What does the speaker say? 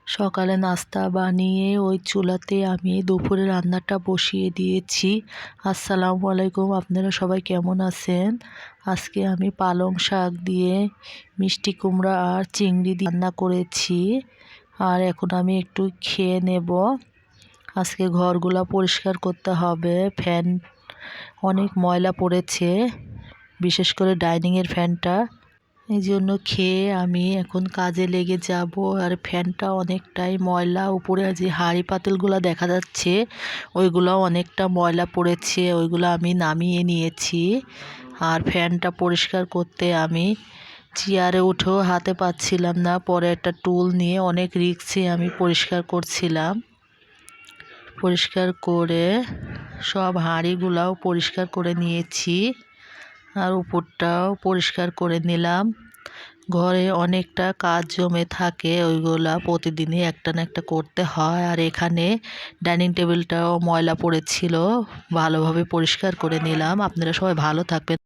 সকালে নাস্তা বানিয়ে ওই চুলাতে আমি দুপুরে রান্নাটা বসিয়ে দিয়েছি। আসসালামু আলাইকুম, আপনারা সবাই কেমন আছেন? আজকে আমি পালং শাক দিয়ে মিষ্টি কুমড়া আর চিংড়ি দিয়ে রান্না করেছি। আর এখন আমি একটু খেয়ে নেব। আজকে ঘরগুলা পরিষ্কার করতে হবে। ফ্যান অনেক ময়লা পড়েছে, বিশেষ করে ডাইনিংয়ের ফ্যানটা। এই জন্য খেয়ে আমি এখন কাজে লেগে যাব। আর ফ্যানটা অনেকটাই ময়লা, উপরে যে হাঁড়ি পাতিলগুলো দেখা যাচ্ছে ওইগুলো অনেকটা ময়লা পড়েছে, ওইগুলো আমি নামিয়ে নিয়েছি। আর ফ্যানটা পরিষ্কার করতে আমি চেয়ারে উঠেও হাতে পাচ্ছিলাম না, পরে একটা টুল নিয়ে অনেক রিস্কে আমি পরিষ্কার করছিলাম। পরিষ্কার করে সব হাঁড়িগুলাও পরিষ্কার করে নিয়েছি, আর উপরটাও পরিষ্কার করে নিলাম। ঘরে অনেকটা কাজ জমে থাকে, ওইগুলা প্রতিদিনই একটা না একটা করতে হয়। আর এখানে ডাইনিং টেবিলটাও ময়লা পড়েছিল, ভালোভাবে পরিষ্কার করে নিলাম। আপনারা সবাই ভালো থাকবেন।